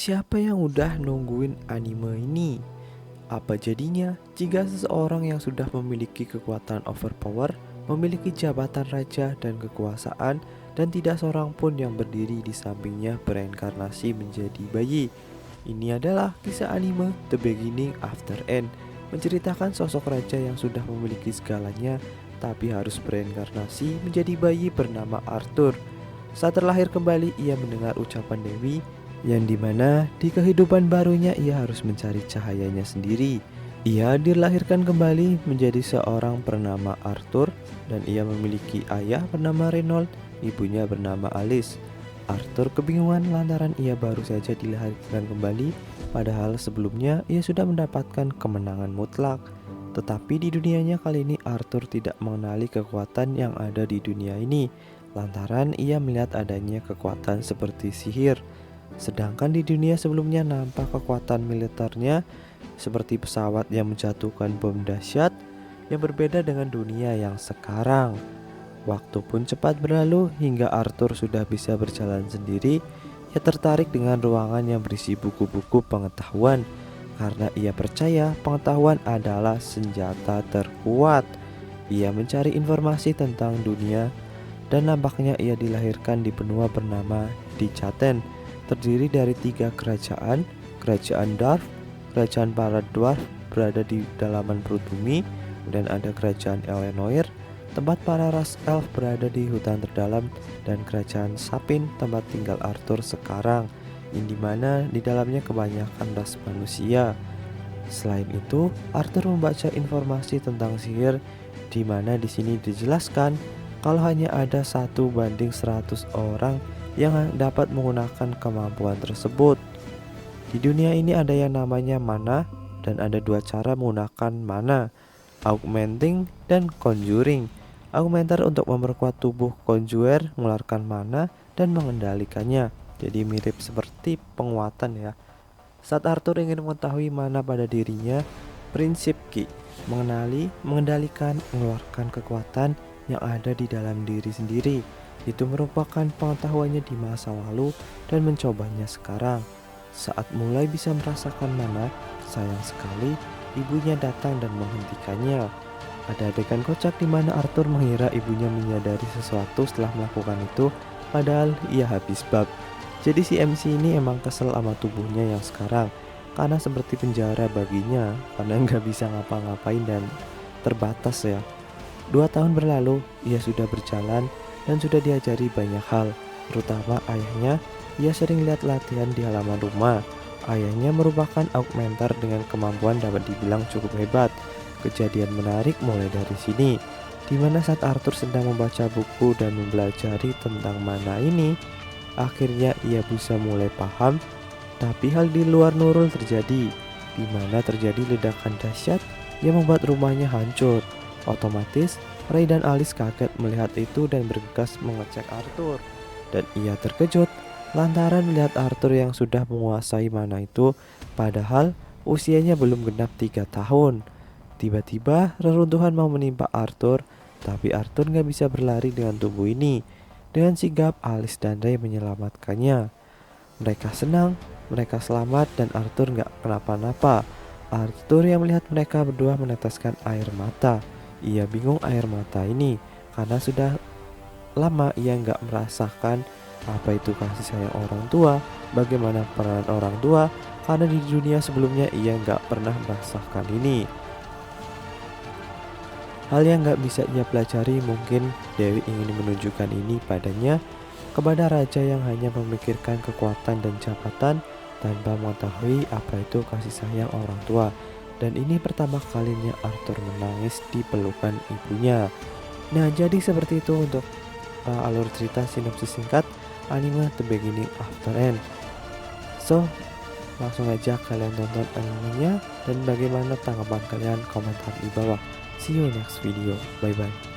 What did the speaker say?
Siapa yang udah nungguin anime ini? Apa jadinya jika seseorang yang sudah memiliki kekuatan overpower, memiliki jabatan raja dan kekuasaan, dan tidak seorang pun yang berdiri di sampingnya bereinkarnasi menjadi bayi? Ini adalah kisah anime The Beginning After End, menceritakan sosok raja yang sudah memiliki segalanya, tapi harus bereinkarnasi menjadi bayi bernama Arthur. Saat terlahir kembali, ia mendengar ucapan Dewi, yang dimana di kehidupan barunya ia harus mencari cahayanya sendiri. Ia dilahirkan kembali menjadi seorang bernama Arthur, dan ia memiliki ayah bernama Reynold, ibunya bernama Alice. Arthur kebingungan lantaran ia baru saja dilahirkan kembali, padahal sebelumnya ia sudah mendapatkan kemenangan mutlak. Tetapi di dunianya kali ini Arthur tidak mengenali kekuatan yang ada di dunia ini, lantaran ia melihat adanya kekuatan seperti sihir. Sedangkan di dunia sebelumnya nampak kekuatan militernya seperti pesawat yang menjatuhkan bom dahsyat, yang berbeda dengan dunia yang sekarang. Waktu pun cepat berlalu hingga Arthur sudah bisa berjalan sendiri. Ia tertarik dengan ruangan yang berisi buku-buku pengetahuan, karena ia percaya pengetahuan adalah senjata terkuat. Ia mencari informasi tentang dunia, dan nampaknya ia dilahirkan di benua bernama Dichaten, terdiri dari 3 kerajaan. Kerajaan Dwarf, kerajaan para dwarf berada di dalaman perut bumi, dan ada kerajaan Elenoir, tempat para ras elf berada di hutan terdalam, dan kerajaan Sapin, tempat tinggal Arthur sekarang, yang dimana di dalamnya kebanyakan ras manusia. Selain itu, Arthur membaca informasi tentang sihir, di mana di sini dijelaskan kalau hanya ada 1 banding 100 orang yang dapat menggunakan kemampuan tersebut. Di dunia ini ada yang namanya mana, dan ada 2 cara menggunakan mana, augmenting dan conjuring. Augmenter untuk memperkuat tubuh, conjurer mengeluarkan mana dan mengendalikannya. Jadi mirip seperti penguatan ya. Saat Arthur ingin mengetahui mana pada dirinya, prinsip Ki mengenali, mengendalikan, mengeluarkan kekuatan yang ada di dalam diri sendiri. Itu merupakan pengetahuannya di masa lalu dan mencobanya sekarang. Saat mulai bisa merasakan mana, sayang sekali ibunya datang dan menghentikannya. Ada adegan kocak di mana Arthur mengira ibunya menyadari sesuatu setelah melakukan itu, padahal ia habis bab. Jadi si MC ini emang kesel sama tubuhnya yang sekarang, karena seperti penjara baginya, karena nggak bisa ngapa-ngapain dan terbatas ya. 2 tahun berlalu, ia sudah berjalan dan sudah diajari banyak hal, terutama ayahnya. Ia sering lihat latihan di halaman rumah. Ayahnya merupakan augmenter dengan kemampuan dapat dibilang cukup hebat. Kejadian menarik mulai dari sini, di mana saat Arthur sedang membaca buku dan mempelajari tentang mana ini, akhirnya ia bisa mulai paham. Tapi hal di luar Nurul terjadi, di mana terjadi ledakan dahsyat yang membuat rumahnya hancur. Otomatis Ray dan Alice kaget melihat itu dan bergegas mengecek Arthur, dan ia terkejut lantaran melihat Arthur yang sudah menguasai mana itu, padahal usianya belum genap 3 tahun. Tiba-tiba reruntuhan mau menimpa Arthur, tapi Arthur gak bisa berlari dengan tubuh ini. Dengan sigap Alice dan Ray menyelamatkannya. Mereka senang, mereka selamat, dan Arthur gak kenapa-napa. Arthur yang melihat mereka berdua meneteskan air mata. Ia bingung air mata ini, karena sudah lama ia gak merasakan apa itu kasih sayang orang tua, bagaimana peran orang tua, karena di dunia sebelumnya ia gak pernah merasakan ini. Hal yang gak bisa ia pelajari, mungkin Dewi ingin menunjukkan ini padanya, kepada raja yang hanya memikirkan kekuatan dan jabatan tanpa mengetahui apa itu kasih sayang orang tua. Dan ini pertama kalinya Arthur menangis di pelukan ibunya. Nah, jadi seperti itu untuk alur cerita sinopsis singkat anime The Beginning After End. So, langsung aja kalian tonton animenya, dan bagaimana tanggapan kalian komentar di bawah. See you next video. Bye bye.